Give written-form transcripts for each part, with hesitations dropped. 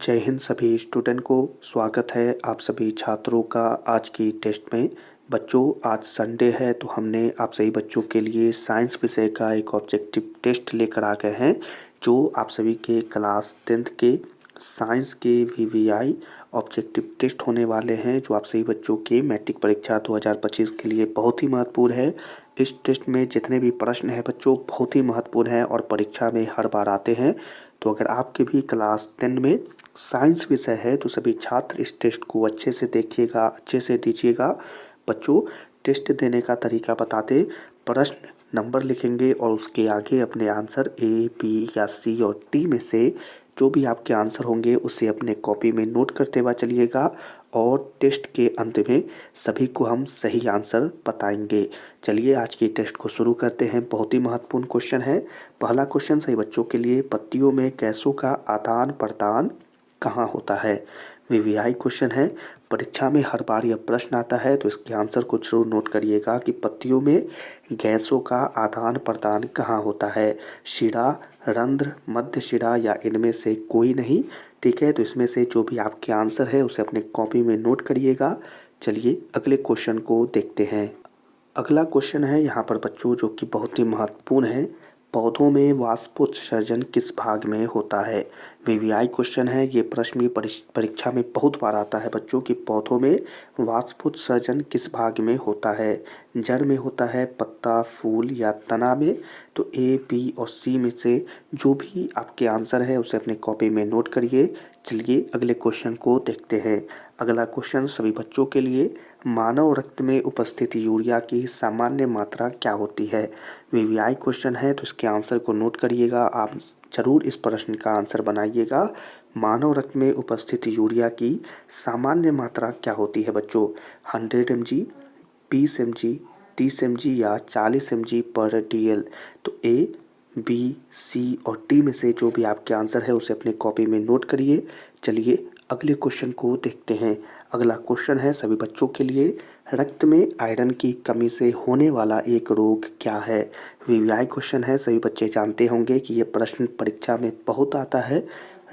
जय हिंद सभी स्टूडेंट को। स्वागत है आप सभी छात्रों का आज की टेस्ट में। बच्चों, आज संडे है तो हमने आप सभी बच्चों के लिए साइंस विषय का एक ऑब्जेक्टिव टेस्ट लेकर आ गए हैं, जो आप सभी के क्लास 10th के साइंस के वीवीआई ऑब्जेक्टिव टेस्ट होने वाले हैं, जो आप सभी बच्चों के मैट्रिक परीक्षा 2025 के लिए बहुत ही महत्वपूर्ण है। इस टेस्ट में जितने भी प्रश्न हैं बच्चों, बहुत ही महत्वपूर्ण हैं और परीक्षा में हर बार आते हैं। तो अगर आपके भी क्लास 10 में साइंस विषय है तो सभी छात्र इस टेस्ट को अच्छे से देखिएगा, अच्छे से दीजिएगा। बच्चों, टेस्ट देने का तरीका बताते, प्रश्न नंबर लिखेंगे और उसके आगे अपने आंसर ए, बी या सी और डी में से जो भी आपके आंसर होंगे उसे अपने कॉपी में नोट करते हुआ चलिएगा और टेस्ट के अंत में सभी को हम सही आंसर बताएंगे। चलिए आज की टेस्ट को शुरू करते हैं। बहुत ही महत्वपूर्ण क्वेश्चन है। पहला क्वेश्चन सही बच्चों के लिए, पत्तियों में गैसों का आदान प्रदान कहाँ होता है? वीवीआई क्वेश्चन है, परीक्षा में हर बार यह प्रश्न आता है, तो इसके आंसर को जरूर नोट करिएगा कि पत्तियों में गैसों का आदान प्रदान कहाँ होता है? शिरा, रंध्र, मध्य शिरा या इनमें से कोई नहीं। ठीक है, तो इसमें से जो भी आपके आंसर है उसे अपने कॉपी में नोट करिएगा। चलिए अगले क्वेश्चन को देखते हैं। अगला क्वेश्चन है यहाँ पर बच्चों, जो कि बहुत ही महत्वपूर्ण है, पौधों में वाष्पोत्सर्जन किस भाग में होता है? वीवीआई क्वेश्चन है। ये प्रश्न भी परीक्षा में बहुत बार आता है बच्चों कि पौधों में वाष्पोत्सर्जन किस भाग में होता है? जड़ में होता है, पत्ता, फूल या तना में? तो ए, बी और सी में से जो भी आपके आंसर है उसे अपने कॉपी में नोट करिए। चलिए अगले क्वेश्चन को देखते हैं। अगला क्वेश्चन सभी बच्चों के लिए, मानव रक्त में उपस्थित यूरिया की सामान्य मात्रा क्या होती है? वीवीआई क्वेश्चन है, तो इसके आंसर को नोट करिएगा। आप जरूर इस प्रश्न का आंसर बनाइएगा। मानव रक्त में उपस्थित यूरिया की सामान्य मात्रा क्या होती है बच्चों? 100 mg, 20 mg, 30 mg या 40 mg पर DL? तो ए, बी, सी और डी में से जो भी आपके आंसर है उसे अपने कॉपी में नोट करिए। चलिए अगले क्वेश्चन को देखते हैं। अगला क्वेश्चन है सभी बच्चों के लिए, रक्त में आयरन की कमी से होने वाला एक रोग क्या है? वीवीआई क्वेश्चन है। सभी बच्चे जानते होंगे कि ये प्रश्न परीक्षा में बहुत आता है।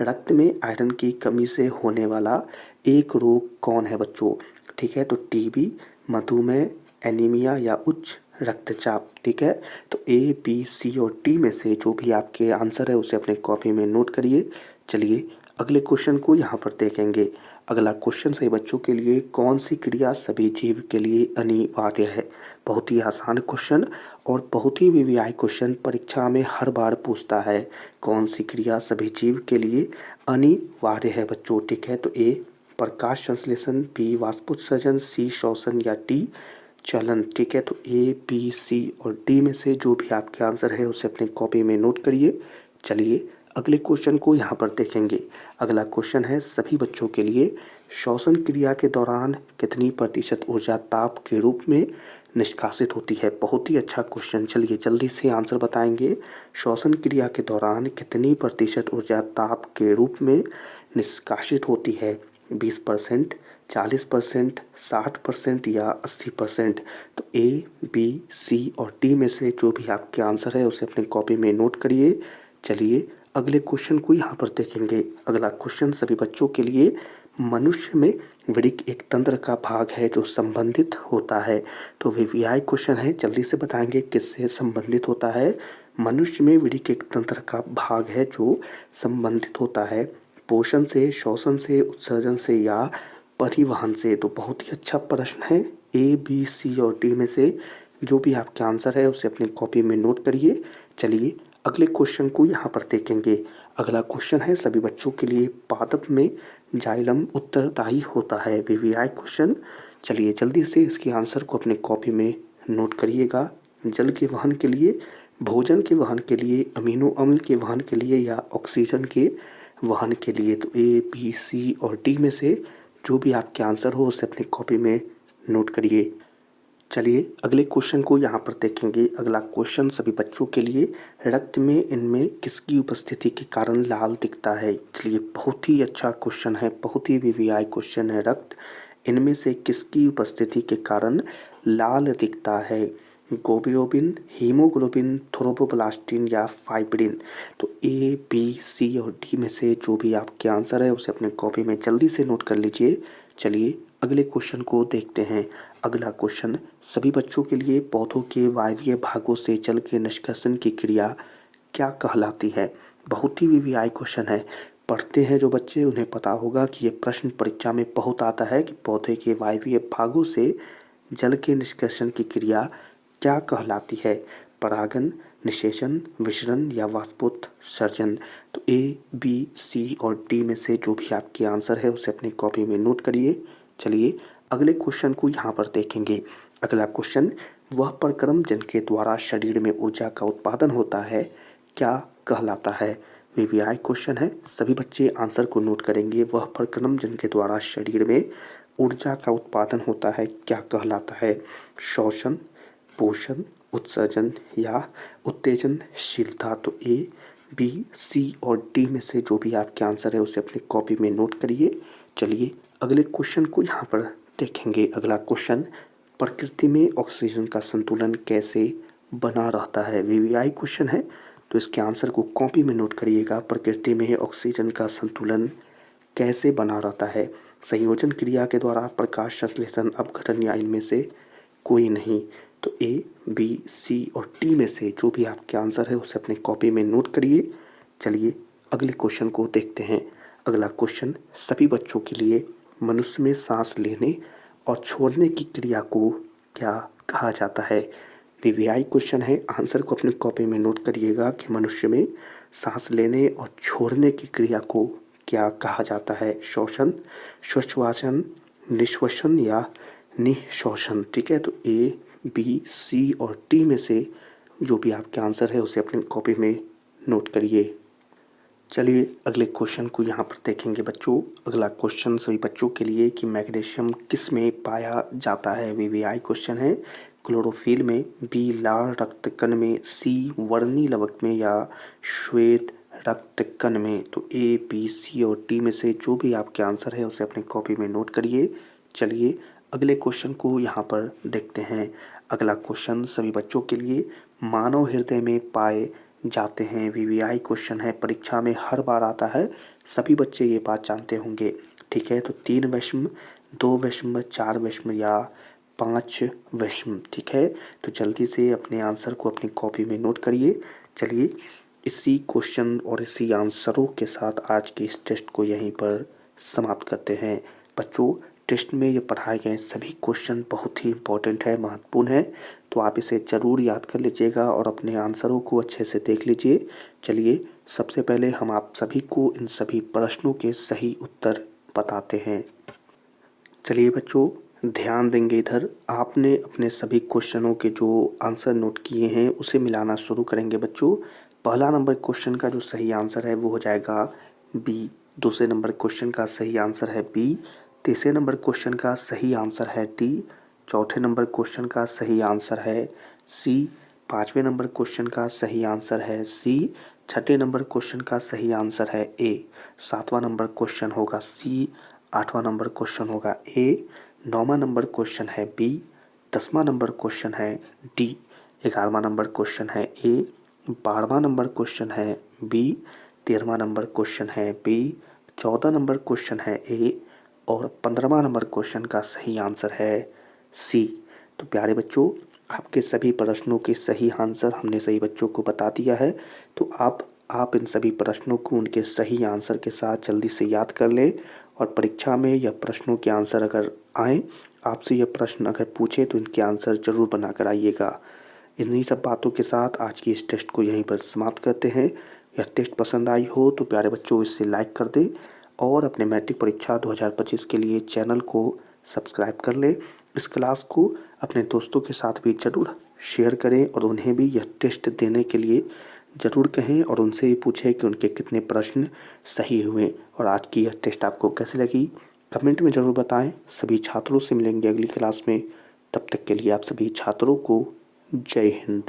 रक्त में आयरन की कमी से होने वाला एक रोग कौन है बच्चों? ठीक है, तो टीबी, मधुमेह, एनीमिया या उच्च रक्तचाप। ठीक है, तो ए, बी, सी और डी में से जो भी आपके आंसर है उसे अपने कॉपी में नोट करिए। चलिए अगले क्वेश्चन को यहाँ पर देखेंगे। अगला क्वेश्चन सही बच्चों के लिए, कौन सी क्रिया सभी जीव के लिए अनिवार्य है? बहुत ही आसान क्वेश्चन और बहुत ही वीवीआई क्वेश्चन परीक्षा में हर बार पूछता है। कौन सी क्रिया सभी जीव के लिए अनिवार्य है बच्चों? ठीक है, तो ए, प्रकाश संश्लेषण, बी, वाष्पोत्सर्जन, सी, श्वसन या डी, चलन। ठीक है, तो ए, बी, सी और डी में से जो भी आपके आंसर है उसे अपने कॉपी में नोट करिए। चलिए अगले क्वेश्चन को यहाँ पर देखेंगे। अगला क्वेश्चन है सभी बच्चों के लिए, श्वसन क्रिया के दौरान कितनी प्रतिशत ऊर्जा ताप के रूप में निष्कासित होती है? बहुत ही अच्छा क्वेश्चन। चलिए जल्दी से आंसर बताएंगे। श्वसन क्रिया के दौरान कितनी प्रतिशत ऊर्जा ताप के रूप में निष्कासित होती है? 20%, 40%, 60% या 80%? तो ए, बी, सी और डी में से जो भी आपके आंसर है उसे अपने कॉपी में नोट करिए। चलिए अगले क्वेश्चन को यहाँ पर देखेंगे। अगला क्वेश्चन सभी बच्चों के लिए, मनुष्य में वृक्क एक तंत्र का भाग है जो संबंधित होता है। तो वीवीआई क्वेश्चन है, जल्दी से बताएंगे किससे संबंधित होता है? मनुष्य में वृक्क एक तंत्र का भाग है जो संबंधित होता है पोषण से, श्वसन से, उत्सर्जन से या परिवहन से? तो बहुत ही अच्छा प्रश्न है। ए, बी, सी और डी में से जो भी आपके आंसर है उसे अपनी कॉपी में नोट करिए। चलिए अगले क्वेश्चन को यहाँ पर देखेंगे। अगला क्वेश्चन है सभी बच्चों के लिए, पादप में जाइलम उत्तरदायी होता है? VVI question. चलिए जल्दी से इसके आंसर को अपने कॉपी में नोट करिएगा। जल के वहन के लिए, भोजन के वहन के लिए, अमीनो अम्ल के वहन के लिए या ऑक्सीजन के वहन के लिए? तो ए, बी, सी और डी में से जो भी आपके आंसर हो उसे अपनी कॉपी में नोट करिए। चलिए अगले क्वेश्चन को यहाँ पर देखेंगे। अगला क्वेश्चन सभी बच्चों के लिए, रक्त में इनमें किसकी उपस्थिति के कारण लाल दिखता है? चलिए बहुत ही अच्छा क्वेश्चन है, बहुत ही वीवीआई क्वेश्चन है। रक्त इनमें से किसकी उपस्थिति के कारण लाल दिखता है? ग्लोबिन, हीमोग्लोबिन, थ्रोम्बोप्लास्टिन या फाइब्रिन। तो ए, बी, सी और डी में से जो भी आपके आंसर है उसे अपने कॉपी में जल्दी से नोट कर लीजिए। चलिए अगले क्वेश्चन को देखते हैं। अगला क्वेश्चन सभी बच्चों के लिए, पौधों के वायवीय भागों से जल के निष्कर्षण की क्रिया क्या कहलाती है। बहुत ही वीवीआई क्वेश्चन है। पढ़ते हैं जो बच्चे उन्हें पता होगा कि ये प्रश्न परीक्षा में बहुत आता है कि पौधे के वायवीय भागों से जल के निष्कर्षण की क्रिया क्या कहलाती है। परागन, निषेचन, विसरण या वाष्पोत्सर्जन। तो ए, बी, सी और डी में से जो भी आपके आंसर है उसे अपनी कॉपी में नोट करिए। चलिए अगले क्वेश्चन को यहाँ पर देखेंगे। अगला क्वेश्चन, वह प्रक्रम जिनके द्वारा शरीर में ऊर्जा का उत्पादन होता है क्या कहलाता है। वीवीआई क्वेश्चन है, सभी बच्चे आंसर को नोट करेंगे। वह प्रक्रम जिनके द्वारा शरीर में ऊर्जा का उत्पादन होता है क्या कहलाता है। श्वसन, पोषण, उत्सर्जन या उत्तेजनशीलता। तो ए, बी, सी और डी में से जो भी आपके आंसर है उसे अपनी कॉपी में नोट करिए। चलिए अगले क्वेश्चन को यहाँ पर देखेंगे। अगला क्वेश्चन, प्रकृति में ऑक्सीजन का संतुलन कैसे बना रहता है। वीवीआई क्वेश्चन है तो इसके आंसर को कॉपी में नोट करिएगा। प्रकृति में ऑक्सीजन का संतुलन कैसे बना रहता है। संयोजन क्रिया के द्वारा, प्रकाश संश्लेषण, अपघटन या इनमें से कोई नहीं। तो ए, बी, सी और डी में से जो भी आपके आंसर है उसे अपनी कॉपी में नोट करिए। चलिए अगले क्वेश्चन को देखते हैं। अगला क्वेश्चन सभी बच्चों के लिए, मनुष्य में सांस लेने और छोड़ने की क्रिया को क्या कहा जाता है। वीवीआई क्वेश्चन है, आंसर को अपनी कॉपी में नोट करिएगा कि मनुष्य में सांस लेने और छोड़ने की क्रिया को क्या कहा जाता है। श्वसन, श्वासोच्छ्वासन, निश्वसन या निःश्वसन। ठीक है, तो ए, बी, सी और डी में से जो भी आपके आंसर है उसे अपनी कॉपी में नोट करिए। चलिए अगले क्वेश्चन को यहाँ पर देखेंगे बच्चों। अगला क्वेश्चन सभी बच्चों के लिए कि मैग्नीशियम किस में पाया जाता है। वीवीआई क्वेश्चन है, क्लोरोफिल में, बी, लाल रक्त कण में, सी, वर्णी लवक में या श्वेत रक्त कण में। तो ए, बी, सी और डी में से जो भी आपके आंसर है उसे अपनी कॉपी में नोट करिए। चलिए अगले क्वेश्चन को यहाँ पर देखते हैं। अगला क्वेश्चन सभी बच्चों के लिए, मानव हृदय में पाए जाते हैं। वीवीआई क्वेश्चन है, परीक्षा में हर बार आता है, सभी बच्चे ये बात जानते होंगे। ठीक है, तो 3 वैषम, 2 वैषम, 4 वैषम या 5 वैषम। ठीक है, तो जल्दी से अपने आंसर को अपनी कॉपी में नोट करिए। चलिए इसी क्वेश्चन और इसी आंसरों के साथ आज के इस टेस्ट को यहीं पर समाप्त करते हैं। बच्चों टेस्ट में ये पढ़ाए गए सभी क्वेश्चन बहुत ही इम्पोर्टेंट है, महत्वपूर्ण है, तो आप इसे ज़रूर याद कर लीजिएगा और अपने आंसरों को अच्छे से देख लीजिए। चलिए सबसे पहले हम आप सभी को इन सभी प्रश्नों के सही उत्तर बताते हैं। चलिए बच्चों ध्यान देंगे इधर, आपने अपने सभी क्वेश्चनों के जो आंसर नोट किए हैं उसे मिलाना शुरू करेंगे बच्चों। पहला नंबर क्वेश्चन का जो सही आंसर है वो हो जाएगा बी। दूसरे नंबर क्वेश्चन का सही आंसर है बी। तीसरे नंबर क्वेश्चन का सही आंसर है डी। चौथे नंबर क्वेश्चन का सही आंसर है सी। पाँचवें नंबर क्वेश्चन का सही आंसर है सी। छठे नंबर क्वेश्चन का सही आंसर है ए। सातवां नंबर क्वेश्चन होगा सी। आठवां नंबर क्वेश्चन होगा ए। नौवां नंबर क्वेश्चन है बी। 10वां नंबर क्वेश्चन है डी। 11वां नंबर क्वेश्चन है ए। 12वां नंबर क्वेश्चन है बी। 13वां नंबर क्वेश्चन है बी। 14 नंबर क्वेश्चन है ए और 15वां नंबर क्वेश्चन का सही आंसर है सी। तो प्यारे बच्चों आपके सभी प्रश्नों के सही आंसर हमने सही बच्चों को बता दिया है, तो आप इन सभी प्रश्नों को उनके सही आंसर के साथ जल्दी से याद कर लें और परीक्षा में यह प्रश्नों के आंसर अगर आएँ, आपसे यह प्रश्न अगर पूछे तो इनके आंसर ज़रूर बना कर आइएगा। इन्हीं सब बातों के साथ आज की इस टेस्ट को यहीं पर समाप्त करते हैं। यह टेस्ट पसंद आई हो तो प्यारे बच्चों इसे लाइक कर दें और अपने मैट्रिक परीक्षा 2025 के लिए चैनल को सब्सक्राइब कर लें। इस क्लास को अपने दोस्तों के साथ भी ज़रूर शेयर करें और उन्हें भी यह टेस्ट देने के लिए ज़रूर कहें और उनसे ही पूछें कि उनके कितने प्रश्न सही हुए। और आज की यह टेस्ट आपको कैसी लगी कमेंट में ज़रूर बताएं। सभी छात्रों से मिलेंगे अगली क्लास में, तब तक के लिए आप सभी छात्रों को जय हिंद।